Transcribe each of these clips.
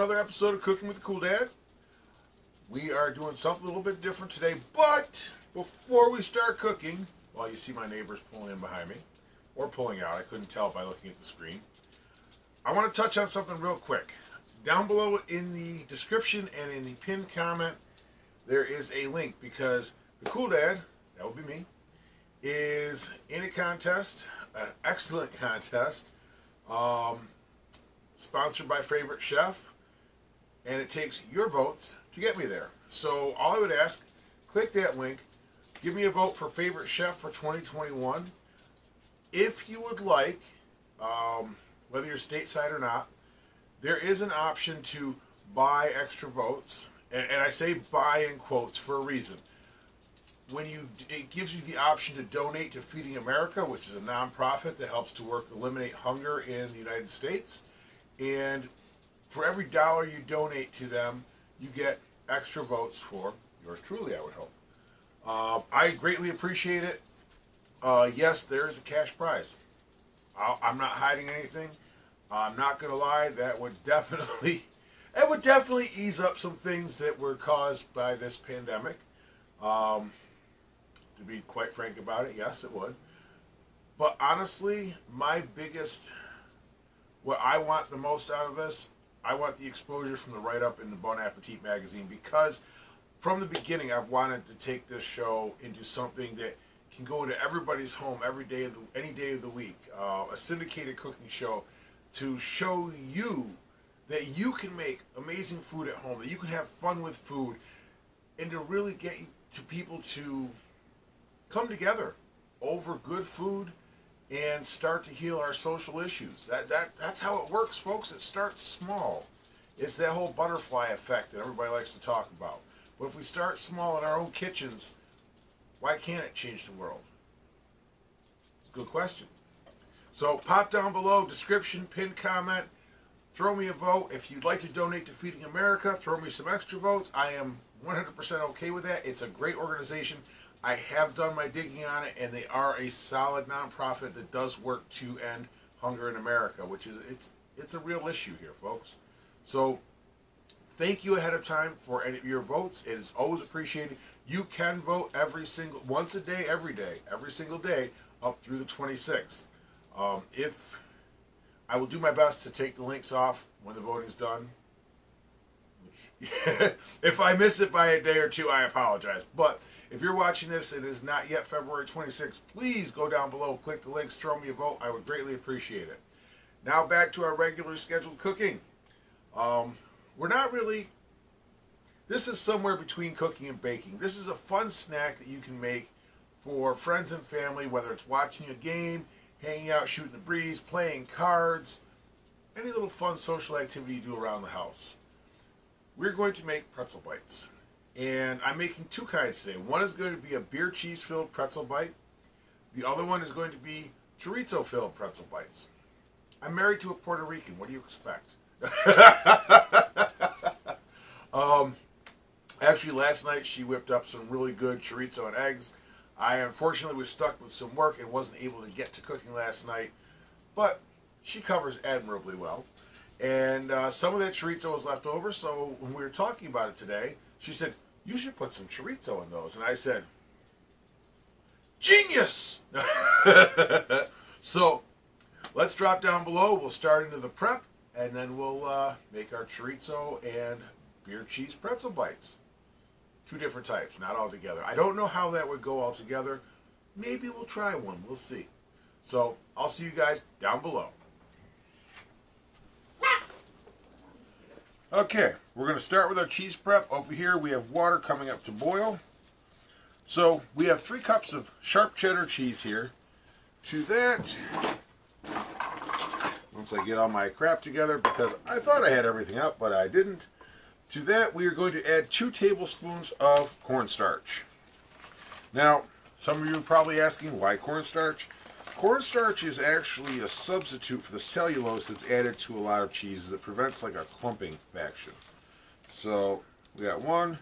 another episode of Cooking with the Cool Dad. We are doing something a little bit different today, but before we start cooking, well, you see my neighbors pulling in behind me, or pulling out, I couldn't tell by looking at the screen. I want to touch on something real quick. Down below in the description and in the pinned comment, there is a link because the Cool Dad, that would be me, is in a contest, an excellent contest, sponsored by Favorite Chef, and it takes your votes to get me there. So all I would ask, click that link, give me a vote for Favorite Chef for 2021. If you would like, whether you're stateside or not, there is an option to buy extra votes, and I say buy in quotes for a reason. It gives you the option to donate to Feeding America, which is a nonprofit that helps to eliminate hunger in the United States. And for every dollar you donate to them, you get extra votes for yours truly, I would hope. I greatly appreciate it. Yes, there is a cash prize. I'm not hiding anything. I'm not going to lie. That would definitely ease up some things that were caused by this pandemic. To be quite frank about it, yes, it would. But honestly, what I want the most out of this, I want the exposure from the write-up in the Bon Appetit magazine, because from the beginning I've wanted to take this show into something that can go into everybody's home any day of the week. A syndicated cooking show to show you that you can make amazing food at home, that you can have fun with food, and to really get to people to come together over good food and start to heal our social issues. That's how it works, folks. It starts small. It's that whole butterfly effect that everybody likes to talk about. But if we start small in our own kitchens, why can't it change the world? Good question. So pop down below, description, pinned comment, throw me a vote. If you'd like to donate to Feeding America, throw me some extra votes. I am 100% okay with that. It's a great organization. I have done my digging on it, and they are a solid nonprofit that does work to end hunger in America, which is it's a real issue here, folks. So thank you ahead of time for any of your votes. It is always appreciated. You can vote once a day, every single day, up through the 26th. If I will do my best to take the links off when the voting's done. Which, if I miss it by a day or two, I apologize. But if you're watching this, it is not yet February 26th. Please go down below, click the links, throw me a vote. I would greatly appreciate it. Now back to our regular scheduled cooking. This is somewhere between cooking and baking. This is a fun snack that you can make for friends and family, whether it's watching a game, hanging out, shooting the breeze, playing cards, any little fun social activity you do around the house. We're going to make pretzel bites. And I'm making two kinds today. One is going to be a beer cheese filled pretzel bite. The other one is going to be chorizo filled pretzel bites. I'm married to a Puerto Rican. What do you expect? Actually, last night she whipped up some really good chorizo and eggs. I unfortunately was stuck with some work and wasn't able to get to cooking last night, but she covers admirably well. And some of that chorizo was left over, so when we were talking about it today, she said, "You should put some chorizo in those." And I said, "Genius!" So let's drop down below. We'll start into the prep, and then we'll make our chorizo and beer cheese pretzel bites. Two different types, not all together. I don't know how that would go all together. Maybe we'll try one. We'll see. So I'll see you guys down below. Okay, we're going to start with our cheese prep. Over here we have water coming up to boil. So we have 3 cups of sharp cheddar cheese here. To that, once I get all my crap together, because I thought I had everything out, but I didn't. To that, we are going to add 2 tablespoons of cornstarch. Now, some of you are probably asking, why cornstarch? Cornstarch is actually a substitute for the cellulose that's added to a lot of cheeses that prevents like a clumping faction. So, we got 1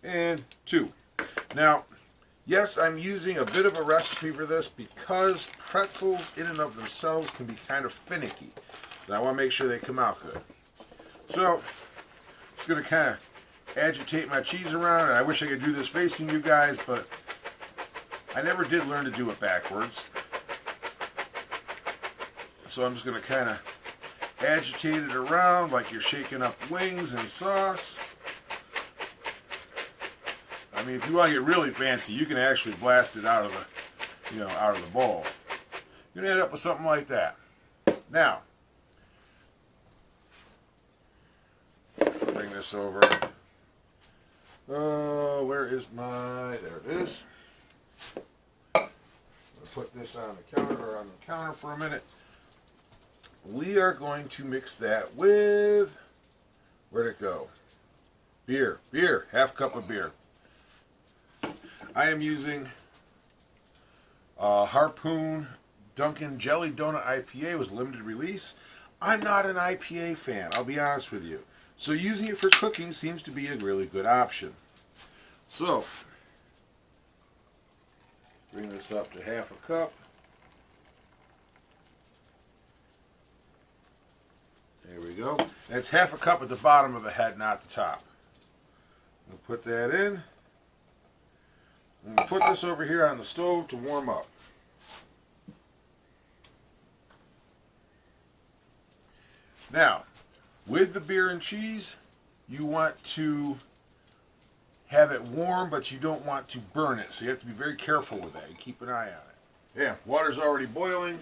and 2. Now, yes, I'm using a bit of a recipe for this because pretzels in and of themselves can be kind of finicky. I want to make sure they come out good. So, just going to kind of agitate my cheese around, and I wish I could do this facing you guys, but I never did learn to do it backwards. So I'm just going to kind of agitate it around like you're shaking up wings and sauce. I mean, if you want to get really fancy, you can actually blast it out of the, out of the bowl. You're going to end up with something like that. Now, bring this over. Where is my, there it is. I'm going to put this on the counter for a minute. We are going to mix that with, where'd it go? Beer, half cup of beer. I am using Harpoon Dunkin' Jelly Donut IPA. It was limited release. I'm not an IPA fan, I'll be honest with you. So using it for cooking seems to be a really good option. So, bring this up to half a cup. There we go. That's half a cup at the bottom of the head, not the top. We'll put that in. I'm going to put this over here on the stove to warm up. Now, with the beer and cheese, you want to have it warm, but you don't want to burn it. So you have to be very careful with that. You keep an eye on it. Yeah, water's already boiling.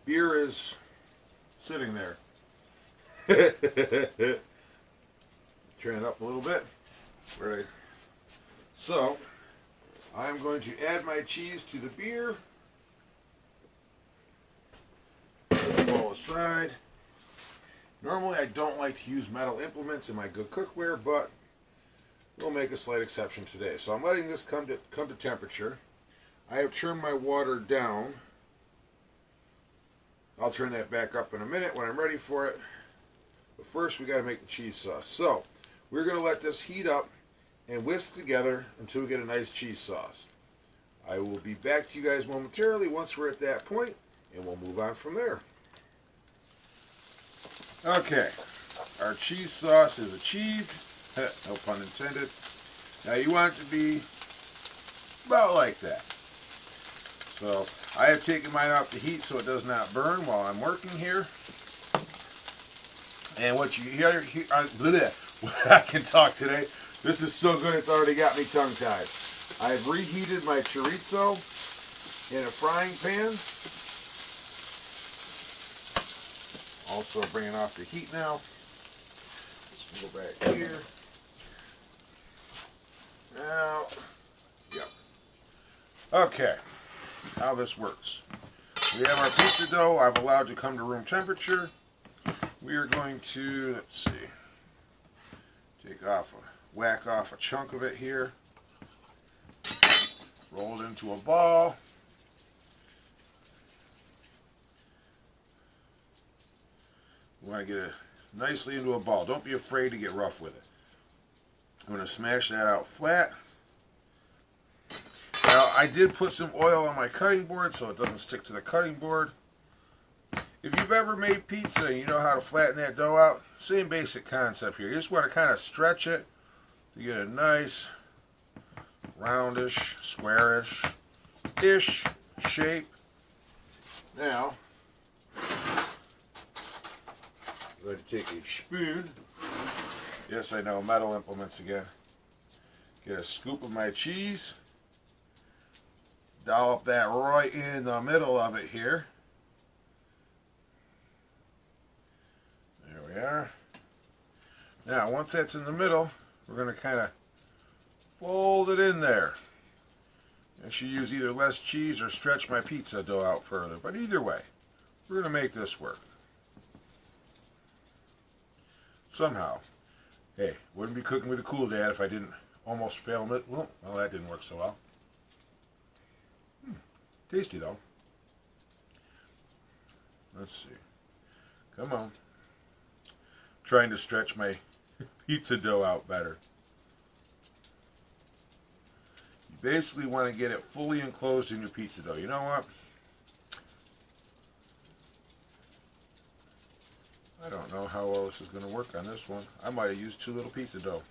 Beer is sitting there. Turn it up a little bit. So, I'm going to add my cheese to the beer. Put the bowl aside. Normally I don't like to use metal implements in my good cookware, but we'll make a slight exception today. So I'm letting this come to temperature. I have turned my water down. I'll turn that back up in a minute when I'm ready for it. But first we got to make the cheese sauce. So we're going to let this heat up and whisk together until we get a nice cheese sauce. I will be back to you guys momentarily once we're at that point, and we'll move on from there. Okay, our cheese sauce is achieved. No pun intended. Now you want it to be about like that. So I have taken mine off the heat so it does not burn while I'm working here. And what you hear, I can talk today. This is so good it's already got me tongue-tied. I've reheated my chorizo in a frying pan. Also bringing off the heat now. Let's go back here. Now, yep. Okay, how this works. We have our pizza dough. I've allowed to come to room temperature. We are going to, let's see, whack off a chunk of it here. Roll it into a ball. We want to get it nicely into a ball. Don't be afraid to get rough with it. I'm going to smash that out flat. Now, I did put some oil on my cutting board so it doesn't stick to the cutting board. If you've ever made pizza and you know how to flatten that dough out, same basic concept here. You just want to kind of stretch it to get a nice roundish, squarish-ish shape. Now, I'm going to take a spoon. Yes, I know, metal implements again. Get a scoop of my cheese. Dollop that right in the middle of it here. There we are. Now, once that's in the middle, we're going to kind of fold it in there. I should use either less cheese or stretch my pizza dough out further. But either way, we're going to make this work. Somehow. Hey, wouldn't be cooking with a cool dad if I didn't almost fail it. Well, that didn't work so well. Tasty though. Let's see. Come on. Trying to stretch my pizza dough out better. You basically want to get it fully enclosed in your pizza dough. You know what? know how well this is going to work on this one. I might have used too little pizza dough.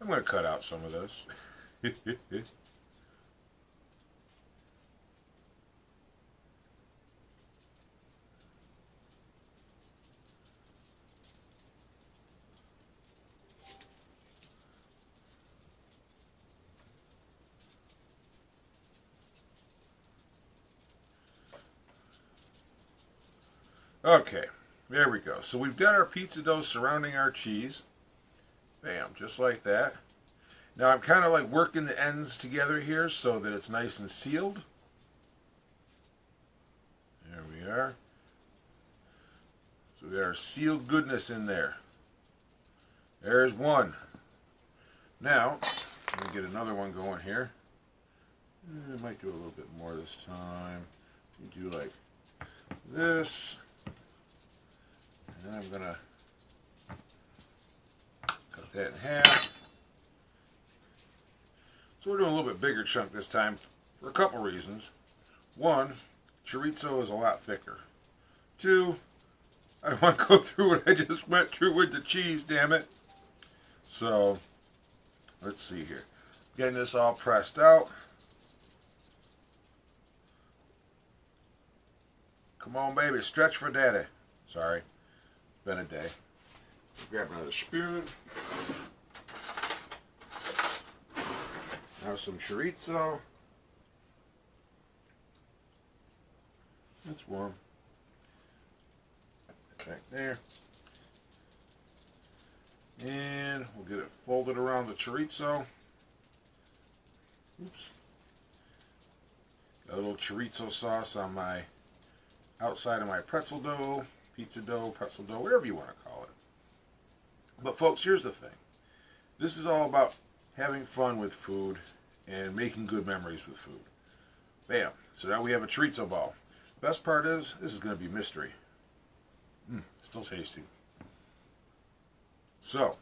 I'm going to cut out some of this. Okay, there we go. So we've got our pizza dough surrounding our cheese. Bam, just like that. Now I'm kind of like working the ends together here so that it's nice and sealed. There we are. So we got our sealed goodness in there. There's one. Now, let me get another one going here. I might do a little bit more this time. You do like this. And I'm going to cut that in half. So we're doing a little bit bigger chunk this time for a couple reasons. One, chorizo is a lot thicker. Two, I don't want to go through what I just went through with the cheese, damn it. So, let's see here. Getting this all pressed out. Come on, baby, stretch for daddy. Sorry. Been a day. Grab another spoon. Now some chorizo. That's warm. Back there. And we'll get it folded around the chorizo. Oops. Got a little chorizo sauce on my outside of my pretzel dough. Pizza dough, pretzel dough, whatever you want to call it. But folks, here's the thing. This is all about having fun with food and making good memories with food. Bam. So now we have a chorizo ball. Best part is, this is going to be mystery. Still tasty. So,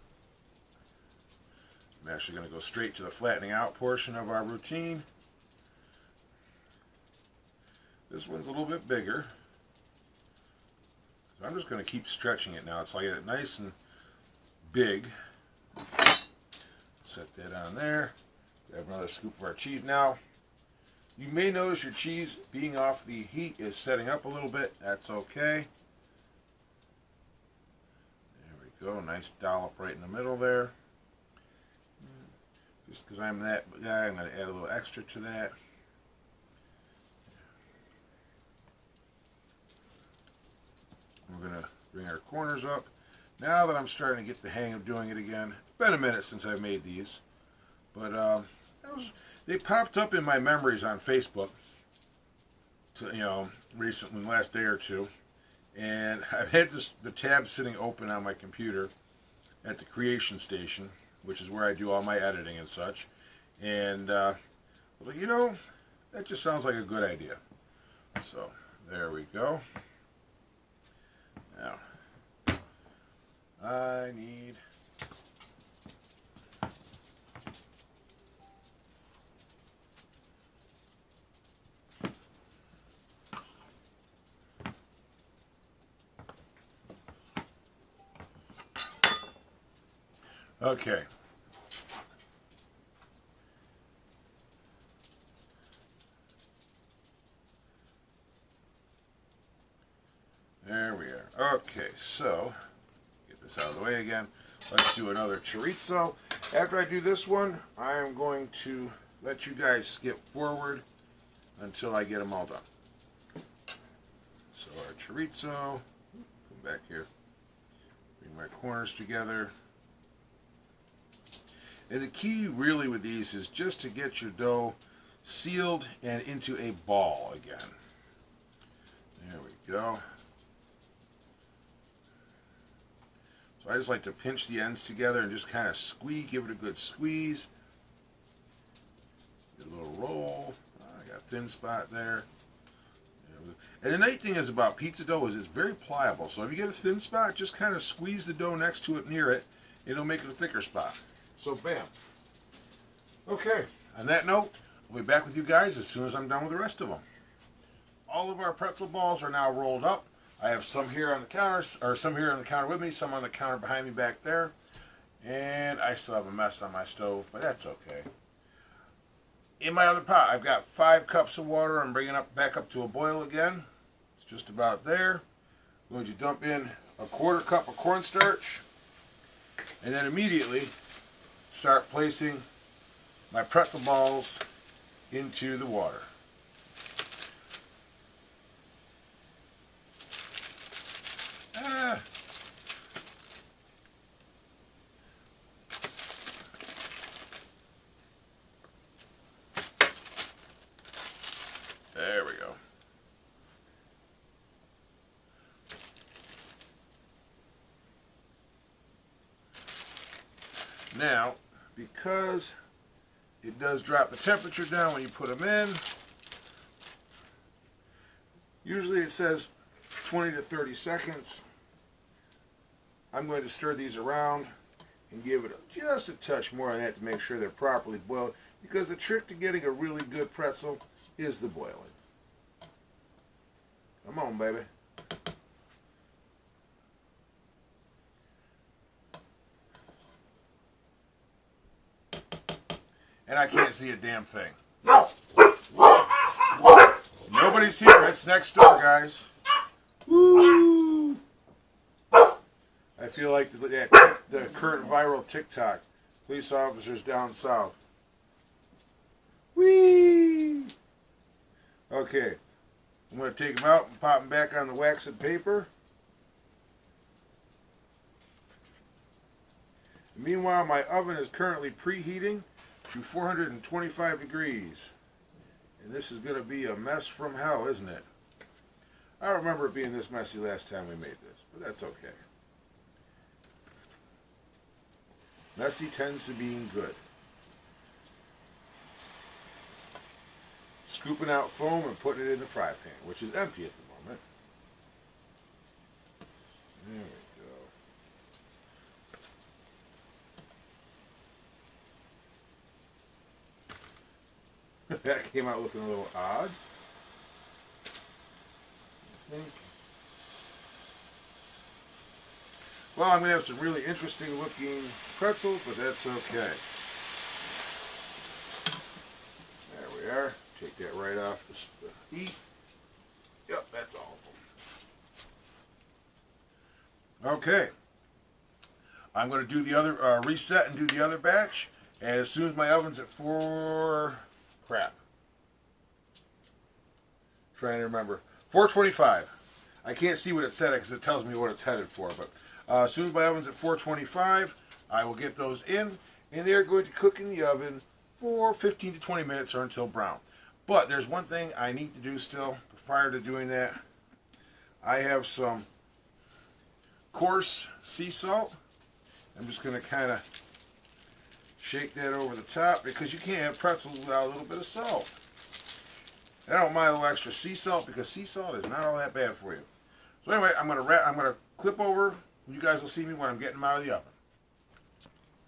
I'm actually going to go straight to the flattening out portion of our routine. This one's a little bit bigger. I'm just going to keep stretching it now. It's like it nice and big. Set that on there. Grab another scoop of our cheese. Now, you may notice your cheese being off the heat is setting up a little bit. That's okay. There we go. Nice dollop right in the middle there. Just because I'm that guy, I'm going to add a little extra to that. We're going to bring our corners up. Now that I'm starting to get the hang of doing it again, it's been a minute since I've made these, but they popped up in my memories on Facebook, recently, last day or two, and I've had the tab sitting open on my computer at the creation station, which is where I do all my editing and such, and I was like, that just sounds like a good idea. So there we go. Now, I need okay. There we are. Okay, so get this out of the way again. Let's do another chorizo. After I do this one, I am going to let you guys skip forward until I get them all done. So our chorizo, come back here, bring my corners together. And the key really with these is just to get your dough sealed and into a ball again. There we go. So I just like to pinch the ends together and just kind of squeeze, give it a good squeeze. Get a little roll. I got a thin spot there. And the nice thing is about pizza dough is it's very pliable. So if you get a thin spot, just kind of squeeze the dough next to it, near it, and it'll make it a thicker spot. So bam. Okay, on that note, I'll be back with you guys as soon as I'm done with the rest of them. All of our pretzel balls are now rolled up. I have some here on the counter, or some here on the counter with me, some on the counter behind me back there. And I still have a mess on my stove, but that's okay. In my other pot, I've got 5 cups of water. I'm bringing it back up to a boil again. It's just about there. I'm going to dump in a 1/4 cup of cornstarch. And then immediately start placing my pretzel balls into the water. There we go. Now, because it does drop the temperature down when you put them in, usually it says 20 to 30 seconds. I'm going to stir these around and give it just a touch more on that to make sure they're properly boiled, because the trick to getting a really good pretzel is the boiling. Come on, baby. And I can't see a damn thing. Nobody's here. It's next door, guys. Woo! I feel like the current viral TikTok. Police officers down south. Whee! Okay. I'm going to take them out and pop them back on the waxed paper. Meanwhile, my oven is currently preheating to 425 degrees. And this is going to be a mess from hell, isn't it? I don't remember it being this messy last time we made this, but that's okay. Messy tends to being good. Scooping out foam and putting it in the fry pan, which is empty at the moment. There we go. That came out looking a little odd. I think. Well, I'm going to have some really interesting looking pretzels, but that's okay. There we are. Take that right off the heat. Yep, that's all of them. Okay. I'm going to do the other, reset and do the other batch. And as soon as my oven's at trying to remember. 425. I can't see what it said because it tells me what it's headed for. But as soon as my oven's at 425, I will get those in. And they're going to cook in the oven for 15 to 20 minutes or until brown. But there's one thing I need to do still prior to doing that. I have some coarse sea salt. I'm just going to kind of shake that over the top because you can't have pretzels without a little bit of salt. I don't mind a little extra sea salt because sea salt is not all that bad for you. So anyway, I'm gonna clip over. You guys will see me when I'm getting them out of the oven.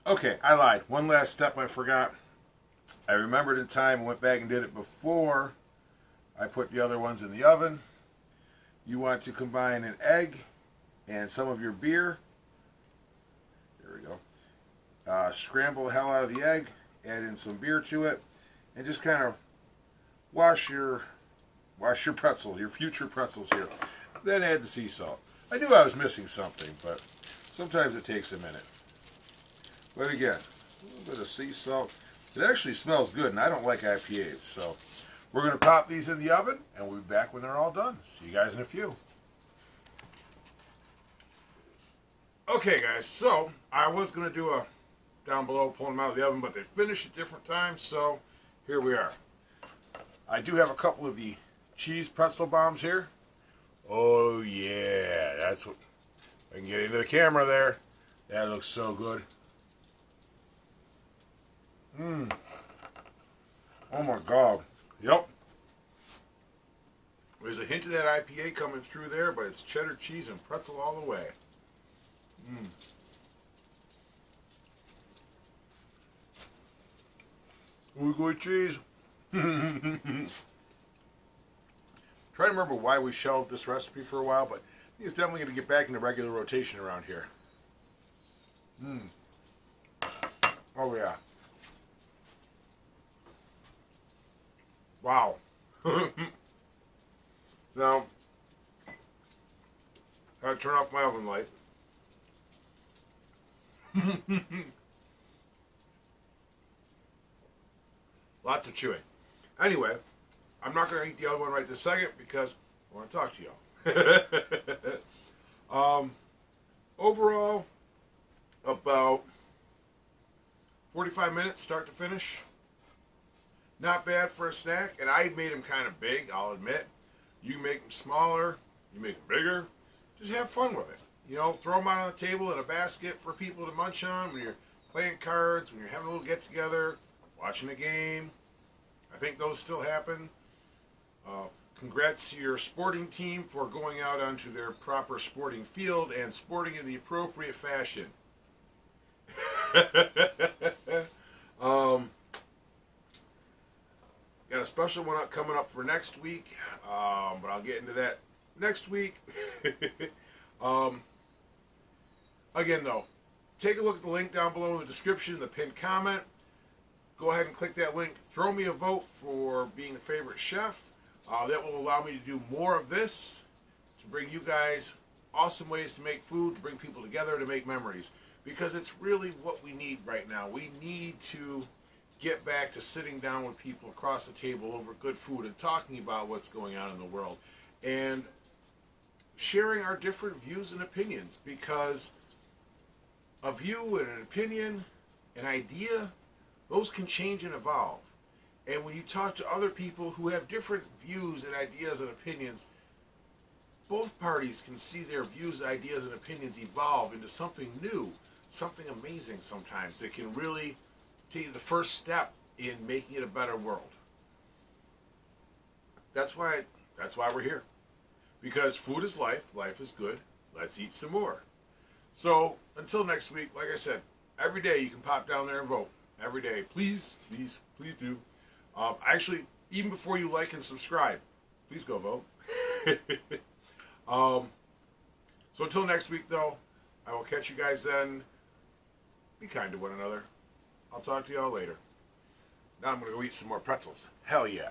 Okay, I lied. One last step I forgot. I remembered in time and went back and did it before I put the other ones in the oven. You want to combine an egg and some of your beer. There we go. Scramble the hell out of the egg. Add in some beer to it, and just kind of wash your pretzel, your future pretzels here. Then add the sea salt. I knew I was missing something, but sometimes it takes a minute. But again, a little bit of sea salt. It actually smells good, and I don't like IPAs. So we're going to pop these in the oven, and we'll be back when they're all done. See you guys in a few. Okay, guys, so I was going to do a down below, pulling them out of the oven, but they finished at different times, so here we are. I do have a couple of the cheese pretzel bombs here. Oh yeah, that's what I can get into the camera there. That looks so good. Oh my god. Yep. There's a hint of that IPA coming through there, but it's cheddar cheese and pretzel all the way. We go cheese. Trying to remember why we shelved this recipe for a while, but it's definitely going to get back into regular rotation around here. Oh yeah. Wow. Now, I gotta turn off my oven light. Lots of chewing. Anyway, I'm not going to eat the other one right this second because I want to talk to y'all. Overall, about 45 minutes start to finish. Not bad for a snack, and I made them kind of big, I'll admit. You make them smaller, you make them bigger. Just have fun with it. You know, throw them out on the table in a basket for people to munch on when you're playing cards, when you're having a little get-together, watching a game. I think those still happen. Congrats to your sporting team for going out onto their proper sporting field and sporting in the appropriate fashion. Got a special one coming up for next week, but I'll get into that next week. Again, though, take a look at the link down below in the description, the pinned comment. Go ahead and click that link. Throw me a vote for being a favorite chef. That will allow me to do more of this, to bring you guys awesome ways to make food, to bring people together, to make memories. Because it's really what we need right now. We need to get back to sitting down with people across the table over good food and talking about what's going on in the world. And sharing our different views and opinions. Because a view and an opinion, an idea, those can change and evolve. And when you talk to other people who have different views and ideas and opinions, both parties can see their views, ideas, and opinions evolve into something new, something amazing sometimes that can really take the first step in making it a better world. That's why we're here. Because food is life, life is good, let's eat some more. So, until next week, like I said, every day you can pop down there and vote. Every day. Please, please, please do. Actually, even before you like and subscribe, please go vote. So until next week, though, I will catch you guys then. Be kind to one another. I'll talk to y'all later. Now I'm going to go eat some more pretzels. Hell yeah.